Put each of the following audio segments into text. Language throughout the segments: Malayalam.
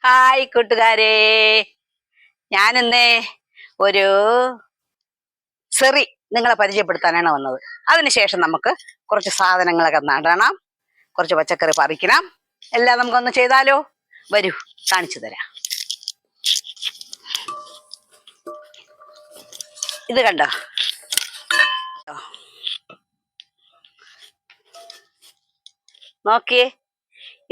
ഹായ് കൂട്ടുകാരെ, ഞാനിന്നേ ഒരു സെറി നിങ്ങളെ പരിചയപ്പെടുത്താനാണ് വന്നത്. അതിനുശേഷം നമുക്ക് കുറച്ച് സാധനങ്ങളൊക്കെ നടണം, കുറച്ച് പച്ചക്കറി പറിക്കണം. എല്ലാം നമുക്കൊന്ന് ചെയ്താലോ? വരൂ, കാണിച്ചു തരാം. ഇത് കണ്ടോ, നോക്കിയേ,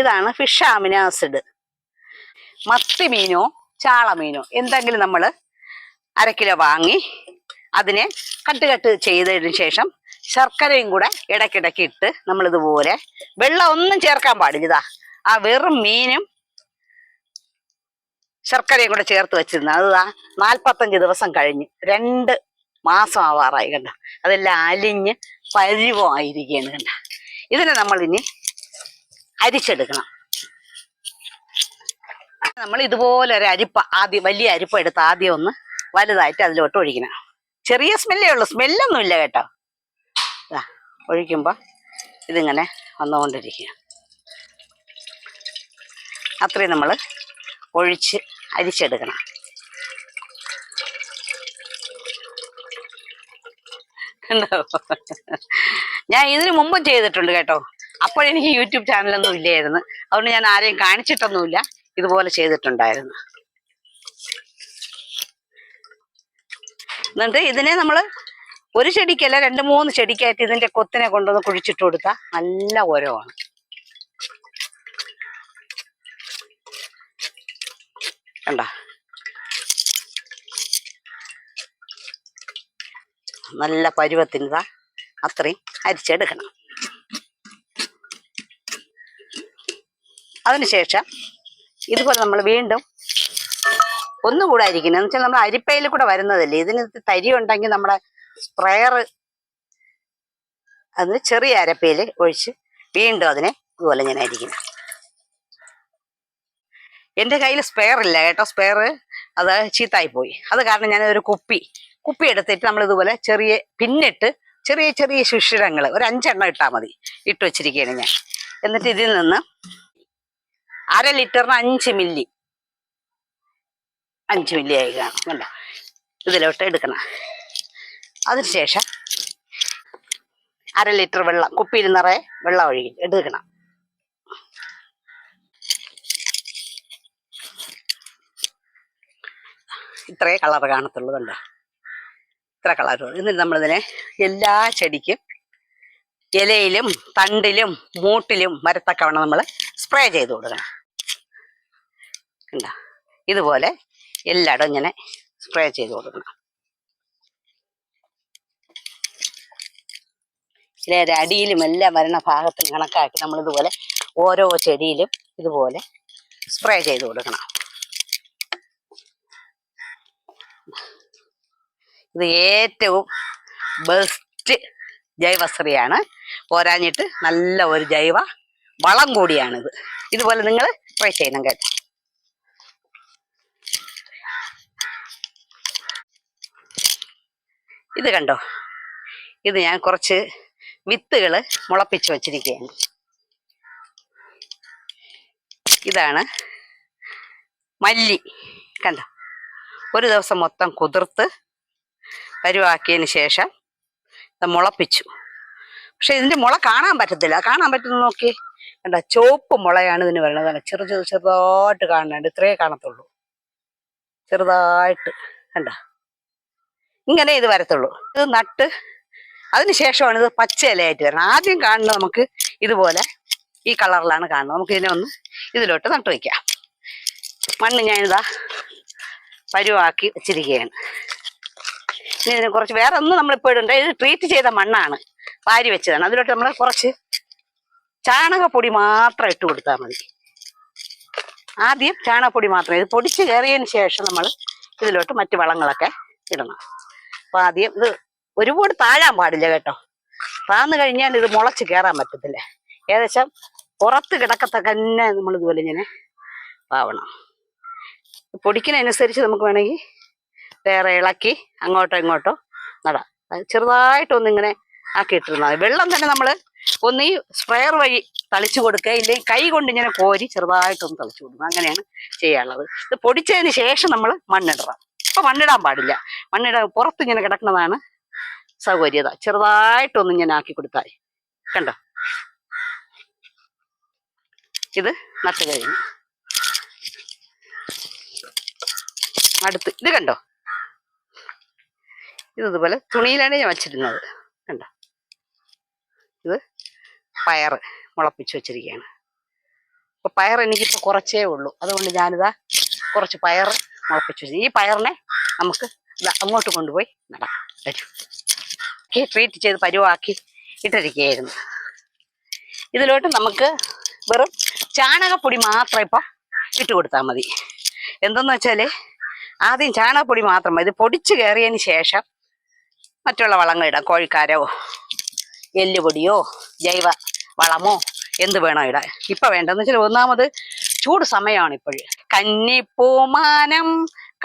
ഇതാണ് ഫിഷ് അമിനോ ആസിഡ്. മത്തി മീനോ ചാള മീനോ എന്തെങ്കിലും നമ്മൾ 1/2 കിലോ വാങ്ങി അതിനെ കട്ട് ചെയ്തതിന് ശേഷം ശർക്കരയും കൂടെ ഇടയ്ക്കിടയ്ക്ക് ഇട്ട് നമ്മളിതുപോലെ, വെള്ളം ഒന്നും ചേർക്കാൻ പാടില്ല. ഇതാ ആ വെറും മീനും ശർക്കരയും കൂടെ ചേർത്ത് വെച്ചിരുന്നത്. അത് 45 ദിവസം കഴിഞ്ഞ് 2 മാസം ആവാറായി. കണ്ട, അതെല്ലാം അലിഞ്ഞ് പരുവമായിരിക്കുകയാണ്. കണ്ട, ഇതിനെ നമ്മൾ ഇനി അരിച്ചെടുക്കണം. നമ്മൾ ഇതുപോലെ ഒരു അരിപ്പ, ആദ്യം വലിയ അരിപ്പ എടുത്ത് ആദ്യം ഒന്ന് വലുതായിട്ട് അതിലോട്ട് ഒഴിക്കണം. ചെറിയ സ്മെല്ലേ ഉള്ളൂ, സ്മെല്ലൊന്നും ഇല്ല കേട്ടോ. ഒഴിക്കുമ്പോൾ ഇതിങ്ങനെ വന്നുകൊണ്ടിരിക്കുക. അത്രയും നമ്മൾ ഒഴിച്ച് അരിച്ചെടുക്കണം. ഞാൻ ഇതിന് മുമ്പും ചെയ്തിട്ടുണ്ട് കേട്ടോ. അപ്പോഴെനിക്ക് യൂട്യൂബ് ചാനലൊന്നും ഇല്ലായിരുന്നു, അതുകൊണ്ട് ഞാൻ ആരെയും കാണിച്ചിട്ടൊന്നുമില്ല. ഇതുപോലെ ചെയ്തിട്ടുണ്ടായിരുന്നു. എന്നിട്ട് ഇതിനെ നമ്മൾ ഒരു ചെടിക്കല്ല 2-3 ചെടിക്കായിട്ട് ഇതിന്റെ കൊത്തിനെ കൊണ്ടുവന്ന് കുഴിച്ചിട്ട് കൊടുത്താൽ നല്ല ഉരമാണ്. കണ്ട, നല്ല പരുവത്തിനിതാ അത്രയും അരിച്ചെടുക്കണം. അതിനുശേഷം ഇതുപോലെ നമ്മൾ വീണ്ടും ഒന്നുകൂടെ അരിക്കണം. എന്ന് വെച്ചാൽ നമ്മൾ അരിപ്പയിൽ കൂടെ വരുന്നതല്ലേ, ഇതിന് തരി ഉണ്ടെങ്കിൽ നമ്മുടെ സ്പ്രെയർ അതിന് ചെറിയ അരപ്പയിൽ ഒഴിച്ച് വീണ്ടും അതിനെ ഇതുപോലെ ഞാൻ അരിക്കണം. എൻ്റെ കയ്യിൽ സ്പെയർ ഇല്ല കേട്ടോ, സ്പെയർ അത് ചീത്തായി പോയി. അത് കാരണം ഞാനൊരു കുപ്പി എടുത്തിട്ട് നമ്മൾ ഇതുപോലെ ചെറിയ പിന്നിട്ട് ചെറിയ സുഷിരങ്ങൾ ഒരു 5 എണ്ണം ഇട്ടാൽ മതി, ഇട്ട് വെച്ചിരിക്കുകയാണ് ഞാൻ. എന്നിട്ട് ഇതിൽ നിന്ന് 1/2 ലിറ്ററിന് 5 മില്ലി ആയി കാണും. കണ്ട, ഇതിലോട്ട് എടുക്കണം. അതിനുശേഷം 1/2 ലിറ്റർ വെള്ളം, കുപ്പിയിൽ നിറയെ വെള്ളം എടുക്കണം. ഇത്രേ കളർ കാണത്തുള്ളൂ. കണ്ടോ, ഇത്ര കളർ. എന്നിട്ട് നമ്മളിതിനെ എല്ലാ ചെടിക്കും ഇലയിലും തണ്ടിലും മൂട്ടിലും വരത്തക്കവണ്ണം നമ്മൾ സ്പ്രേ ചെയ്ത് കൊടുക്കണം. കണ്ടോ, ഇതുപോലെ എല്ലായിടും ഇങ്ങനെ സ്പ്രേ ചെയ്ത് കൊടുക്കണം. ഇതിലെ അടിയിലും എല്ലാം വരുന്ന ഭാഗത്തിന് കണക്കാക്കി നമ്മളിതുപോലെ ഓരോ ചെടിയിലും ഇതുപോലെ സ്പ്രേ ചെയ്ത് കൊടുക്കണം. ഇത് ഏറ്റവും ബെസ്റ്റ് ജൈവശ്രീയാണ്. പോരാഞ്ഞിട്ട് നല്ല ഒരു ജൈവ വളം കൂടിയാണിത്. ഇതുപോലെ നിങ്ങൾ ട്രൈ ചെയ്യണം കേട്ടോ. ഇത് കണ്ടോ, ഇത് ഞാൻ കുറച്ച് വിത്തുകൾ മുളപ്പിച്ച് വച്ചിരിക്കുകയാണ്. ഇതാണ് മല്ലി. കണ്ടോ, ഒരു ദിവസം മൊത്തം കുതിർത്ത് പരുവാക്കിയതിന് ശേഷം മുളപ്പിച്ചു. പക്ഷെ ഇതിന്റെ മുള കാണാൻ പറ്റത്തില്ല. കാണാൻ പറ്റുന്ന നോക്കി, കണ്ട, ചുവപ്പ് മുളയാണ് ഇതിന് വരുന്നത്. ചെറുതായിട്ട് കാണുന്നുണ്ട്, ഇത്രേ കാണത്തുള്ളൂ, ചെറുതായിട്ട്. കണ്ട, ഇങ്ങനെ ഇത് വരത്തുള്ളൂ. ഇത് നട്ട് അതിനുശേഷമാണ് ഇത് പച്ച ഇലയായിട്ട് വരുന്നത്. ആദ്യം കാണുന്നത് നമുക്ക് ഇതുപോലെ ഈ കളറിലാണ് കാണുന്നത്. നമുക്ക് ഇതിനെ ഒന്ന് ഇതിലോട്ട് നട്ടു വയ്ക്കാം. മണ്ണ് ഞാനിതാ പരുവാക്കി വെച്ചിരിക്കുകയാണ്. ഇനി ഇതിനെ കുറച്ച് വേറെ ഒന്നും നമ്മളിപ്പോൾ ഇടണ്ട. ഇത് ട്രീറ്റ് ചെയ്ത മണ്ണാണ്, വാരി വെച്ചതാണ്. അതിലോട്ട് നമ്മൾ കുറച്ച് ചാണകപ്പൊടി മാത്രം ഇട്ട് കൊടുത്താൽ മതി. ആദ്യം ചാണകപ്പൊടി മാത്രം. ഇത് പൊടിച്ച് കയറിയതിന് ശേഷം നമ്മൾ ഇതിലോട്ട് മറ്റു വളങ്ങളൊക്കെ ഇടണം. അപ്പൊ ആദ്യം ഇത് ഒരുപാട് താഴാൻ പാടില്ല കേട്ടോ. താന്ന് കഴിഞ്ഞാൽ ഇത് മുളച്ച് കയറാൻ പറ്റത്തില്ല. ഏകദേശം പുറത്ത് കിടക്കത്തന്നെ നമ്മൾ ഇതുപോലെ ഇങ്ങനെ പാവണം. പൊടിക്കുന്നതനുസരിച്ച് നമുക്ക് വേണമെങ്കിൽ വേറെ ഇളക്കി അങ്ങോട്ടോ ഇങ്ങോട്ടോ നടാം. ചെറുതായിട്ടൊന്നിങ്ങനെ ആക്കിയിട്ടിരുന്നാൽ വെള്ളം തന്നെ നമ്മൾ ഒന്ന് ഈ സ്പ്രെയർ വഴി തളിച്ചു കൊടുക്കുക, ഇല്ലെങ്കിൽ കൈ കൊണ്ട് ഇങ്ങനെ കോരി ചെറുതായിട്ടൊന്ന് തളിച്ചു കൊടുക്കുക. അങ്ങനെയാണ് ചെയ്യാനുള്ളത്. ഇത് പൊടിച്ചതിന് ശേഷം നമ്മൾ മണ്ണിടണം. ഇപ്പൊ മണ്ണിടാൻ പാടില്ല. മണ്ണിടാൻ പുറത്ത് ഇങ്ങനെ കിടക്കുന്നതാണ് സൗകര്യത. ചെറുതായിട്ടൊന്ന് ഇങ്ങനെ ആക്കി കൊടുത്താൽ കണ്ടോ. ഇത് നട്ട് കഴിഞ്ഞു. അടുത്ത് ഇത് കണ്ടോ, ഇതുപോലെ തുണിയിലാണ് ഞാൻ വച്ചിരുന്നത്. കണ്ടോ, ഇത് പയർ മുളപ്പിച്ച് വെച്ചിരിക്കുകയാണ്. അപ്പൊ പയർ എനിക്കിപ്പോൾ കുറച്ചേ ഉള്ളൂ, അതുകൊണ്ട് ഞാനിതാ കുറച്ച് പയർ മുളപ്പിച്ച് വെച്ചു. ഈ പയറിനെ നമുക്ക് അങ്ങോട്ട് കൊണ്ടുപോയി നടാം. ട്രീറ്റ് ചെയ്ത് പരുവാക്കി ഇട്ടിരിക്കുകയായിരുന്നു. ഇതിലോട്ട് നമുക്ക് വെറും ചാണകപ്പൊടി മാത്രം ഇപ്പം ഇട്ട് കൊടുത്താൽ മതി. എന്തെന്ന് വെച്ചാൽ ആദ്യം ചാണകപ്പൊടി മാത്രം മതി. ഇത് പൊടിച്ച് കയറിയതിന് ശേഷം മറ്റുള്ള വളങ്ങൾ ഇടാം. കോഴിക്കാരോ എല്ലുപൊടിയോ ജൈവ വളമോ എന്ത് വേണോ ഇടാം. ഇപ്പം വേണ്ടെന്ന് വെച്ചാൽ ഒന്നാമത് ചൂട് സമയമാണ് ഇപ്പോഴും. കന്നിപ്പൂമാനം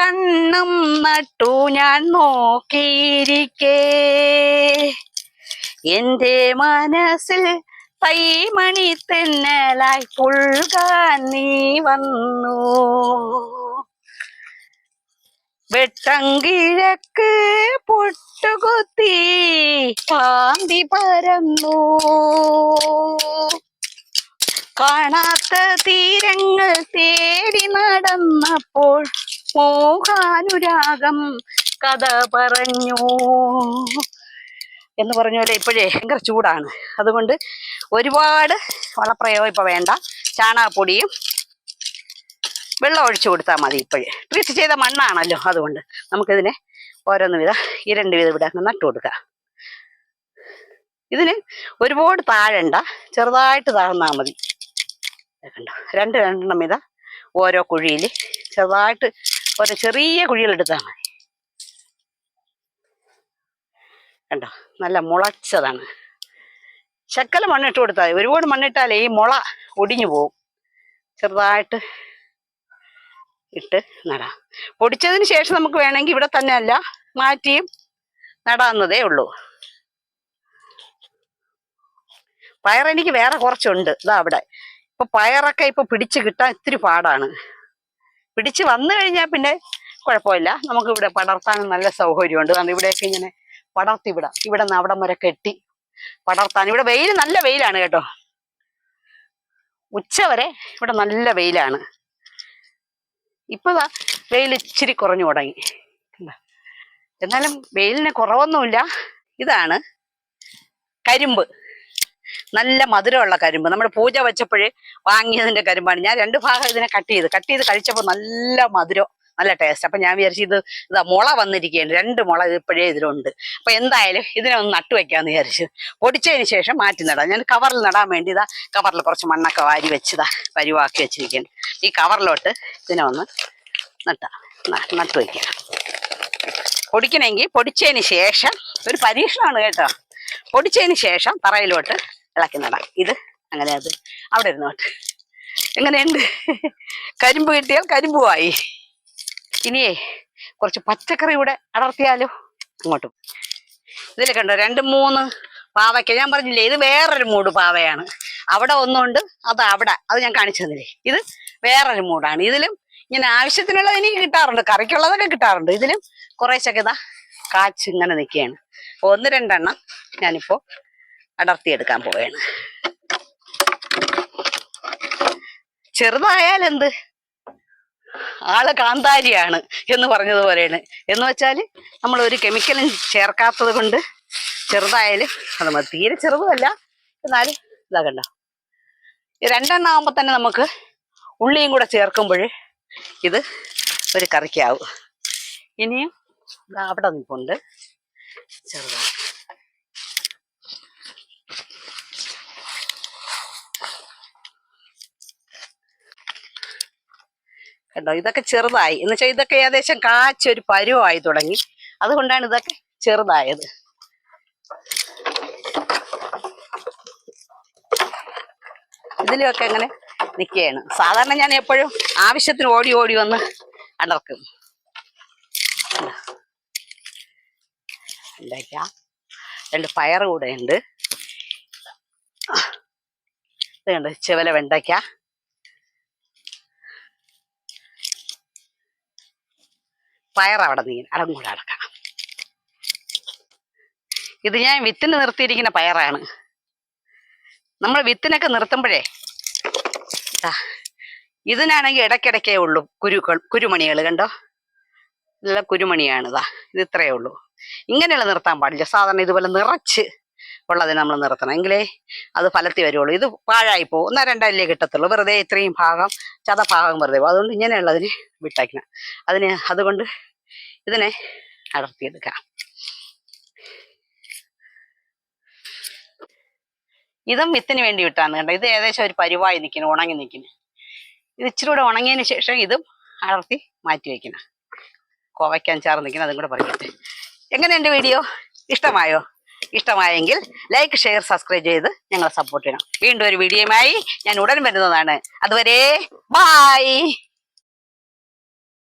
കണ്ണും നട്ടു ഞാൻ നോക്കിയിരിക്കേ, എന്റെ മനസ്സിൽ തൈമണി തെന്നലായി പുൽകാൻ നീ വന്നു. വെട്ടങ്കിഴക്ക് പൊട്ടുകുത്തി കാന്തി പരന്നു, കാണാത്ത തീരങ്ങൾ തേടി നടന്നപ്പോൾ മോഹാനുരാഗം കഥ പറഞ്ഞു എന്ന് പറഞ്ഞ പോലെ ഇപ്പോഴേ ഭയങ്കര ചൂടാണ്. അതുകൊണ്ട് ഒരുപാട് വളപ്രയോഗം ഇപ്പൊ വേണ്ട. ചാണകപ്പൊടിയും വെള്ളം ഒഴിച്ചു കൊടുത്താൽ മതി. ഇപ്പോഴേ ട്രീറ്റ് ചെയ്ത മണ്ണാണല്ലോ, അതുകൊണ്ട് നമുക്കിതിനെ ഓരോന്ന് വീതം 2 വീതം ഇവിടെ നട്ടു കൊടുക്കാം. ഇതിന് ഒരുപാട് താഴണ്ട, ചെറുതായിട്ട് താഴ്ന്നാൽ മതി. കണ്ടോ, 2 വീതം ഓരോ കുഴിയിൽ ചെറുതായിട്ട് ഓരോ ചെറിയ കുഴികളെടുത്താൽ മതി. കണ്ടോ, നല്ല മുളച്ചതാണ്. ശക്കല മണ്ണിട്ട് കൊടുത്താൽ മതി. ഒരുപാട് മണ്ണിട്ടാലേ ഈ മുള ഒടിഞ്ഞു പോവും. ചെറുതായിട്ട് ഇട്ട് നടാം. പൊടിച്ചതിന് ശേഷം നമുക്ക് വേണമെങ്കിൽ ഇവിടെ തന്നെ അല്ല മാറ്റിയും നടാവുന്നതേ ഉള്ളൂ. പയർ എനിക്ക് വേറെ കുറച്ചുണ്ട്, ഇതാ അവിടെ. ഇപ്പൊ പയറൊക്കെ ഇപ്പൊ പിടിച്ച് കിട്ടാൻ ഇത്തിരി പാടാണ്. പിടിച്ച് വന്നു കഴിഞ്ഞാൽ പിന്നെ കുഴപ്പമില്ല, നമുക്ക് ഇവിടെ പടർത്താനും നല്ല സൗകര്യമുണ്ട്. കാരണം ഇവിടെയൊക്കെ ഇങ്ങനെ പടർത്തി വിടാം. ഇവിടെ നിന്ന് അവിടം വരെ കെട്ടി പടർത്താൻ. ഇവിടെ വെയിൽ നല്ല വെയിലാണ് കേട്ടോ. ഉച്ച വരെ ഇവിടെ നല്ല വെയിലാണ്. ഇപ്പൊ വെയിൽ ഇച്ചിരി കുറഞ്ഞു തുടങ്ങി. എന്നാലും വെയിലിന് കുറവൊന്നുമില്ല. ഇതാണ് കരിമ്പ്, നല്ല മധുരമുള്ള കരിമ്പ്. നമ്മൾ പൂജ വെച്ചപ്പോഴേ വാങ്ങിയതിന്റെ കരിമ്പാണ്. ഞാൻ 2 ഭാഗം ഇതിനെ കട്ട് ചെയ്ത് കഴിച്ചപ്പോൾ നല്ല മധുരം, നല്ല ടേസ്റ്റ്. അപ്പൊ ഞാൻ വിചാരിച്ചു ഇതാ മുള വന്നിരിക്കുകയാണ്. 2 മുള ഇപ്പോഴേ ഇതിലുണ്ട്. അപ്പൊ എന്തായാലും ഇതിനെ ഒന്ന് നട്ടു വെക്കാന്ന് വിചാരിച്ചു. പൊടിച്ചതിന് ശേഷം മാറ്റി നടാം. ഞാൻ കവറിൽ നടാൻ വേണ്ടി ഇതാ കവറിൽ കുറച്ച് മണ്ണൊക്കെ വാരി വെച്ചതാ പരുവാക്കി വെച്ചിരിക്കുകയാണ്. ഈ കവറിലോട്ട് ഇതിനെ ഒന്ന് നട്ടു വയ്ക്കാം. പൊടിക്കണമെങ്കിൽ പൊടിച്ചതിന് ശേഷം, ഒരു പരീക്ഷണമാണ് കേട്ടോ, പൊടിച്ചതിന് ശേഷം തറയിലോട്ട് ഇളക്കി നടാം. ഇത് അങ്ങനെ അത് അവിടെ ഇരുന്നോട്ട്. എങ്ങനെയുണ്ട്? കരിമ്പ് കിട്ടിയാൽ കരിമ്പുമായി. ഇനിയേ കുറച്ച് പച്ചക്കറി കൂടെ അടർത്തിയാലോ. അങ്ങോട്ടും ഇതിൽ കണ്ടോ 2-3 പാവയ്ക്ക. ഞാൻ പറഞ്ഞില്ലേ ഇത് വേറൊരു മൂട് പാവയാണ്. അവിടെ ഒന്നുണ്ട്, അത് ഞാൻ കാണിച്ചു തന്നില്ലേ. ഇത് വേറൊരു മൂടാണ്. ഇതിലും ഇങ്ങനെ ആവശ്യത്തിനുള്ളത് എനിക്ക് കിട്ടാറുണ്ട്, കറിക്കുള്ളതൊക്കെ കിട്ടാറുണ്ട്. ഇതിലും കുറേശ്ശൊക്കെ ഇതാ കാച്ച് ഇങ്ങനെ നിൽക്കുകയാണ്. 1-2 ഞാനിപ്പോ അടർത്തിയെടുക്കാൻ പോവുകയാണ്. ചെറുതായാലെന്ത്, ആള് കാന്താരിയാണ് എന്ന് പറഞ്ഞതുപോലെയാണ്. എന്ന് വെച്ചാൽ നമ്മൾ ഒരു കെമിക്കലും ചേർക്കാത്തത് കൊണ്ട് ചെറുതായാലും അത് മതി. തീരെ ചെറുതുമല്ല, എന്നാലും ഇതാ കണ്ടോ. 2 ആകുമ്പോൾ തന്നെ നമുക്ക് ഉള്ളിയും കൂടെ ചേർക്കുമ്പോൾ ഇത് ഒരു കറിക്കാവും. ഇനിയും അവിടെ നിൽപ്പുണ്ട് ചെറുതായി. കണ്ടോ, ഇതൊക്കെ ചെറുതായി. എന്ന് വെച്ചാൽ ഇതൊക്കെ ഏകദേശം കാച്ചൊരു പരുവായി തുടങ്ങി. അതുകൊണ്ടാണ് ഇതൊക്കെ ചെറുതായത്. ഇതിലുമൊക്കെ അങ്ങനെ നിൽക്കുകയാണ്. സാധാരണ ഞാൻ എപ്പോഴും ആവശ്യത്തിന് ഓടി ഓടി വന്ന് അടർക്കും. ഉണ്ടാക്കാം. 2 പയർ കൂടെ ഉണ്ട്. ഇത് കണ്ട് ചെവല വെണ്ടയ്ക്ക, പയറവിടെ നീങ്ങി അതും കൂടെ അടക്കാം. ഇത് ഞാൻ വിത്തിന് നിർത്തിയിരിക്കുന്ന പയറാണ്. നമ്മൾ വിത്തിനൊക്കെ നിർത്തുമ്പോഴേ ഇതിനാണെങ്കിൽ ഇടയ്ക്കിടയ്ക്കേ ഉള്ളൂ കുരുമണികൾ കണ്ടോ, നല്ല കുരുമണിയാണ്. ഇത് ഇത്രയേ ഉള്ളൂ. ഇങ്ങനെയുള്ള നിർത്താൻ പാടില്ല. സാധാരണ ഇതുപോലെ നിറച്ച് ഉള്ളതിന് നമ്മൾ നിർത്തണം, എങ്കിലേ അത് ഫലത്തിൽ വരുള്ളൂ. ഇത് പാഴായിപ്പോ ഒന്നോ രണ്ടല്ലേ കിട്ടത്തുള്ളൂ. വെറുതെ ഇത്രയും ഭാഗം ചതഭാഗം വെറുതെ പോകും. അതുകൊണ്ട് ഇങ്ങനെയുള്ളതിന് വിട്ടയക്കണം. അതുകൊണ്ട് ഇതിനെ അടർത്തിയെടുക്കാം. ഇതും വിത്തിന് വേണ്ടി വിട്ടാണ് കണ്ടോ. ഇത് ഏകദേശം ഒരു പരുവായി നിൽക്കുന്നു, ഉണങ്ങി നിൽക്കുന്നു. ഇത് ഇച്ചിരി കൂടെ ഉണങ്ങിയതിന് ശേഷം ഇതും അടർത്തി മാറ്റി വെക്കണം. കോവയ്ക്കാൻ ചാറ് നിൽക്കുന്നത്, അതും കൂടെ പറയട്ടെ. എങ്ങനെയുണ്ട് വീഡിയോ? ഇഷ്ടമായോ? ഇഷ്ടമായെങ്കിൽ ലൈക്ക്, ഷെയർ, സബ്സ്ക്രൈബ് ചെയ്ത് ഞങ്ങളെ സപ്പോർട്ട് ചെയ്യണം. വീണ്ടും ഒരു വീഡിയോയുമായി ഞാൻ ഉടൻ വരുന്നതാണ്. അതുവരെ ബായ്.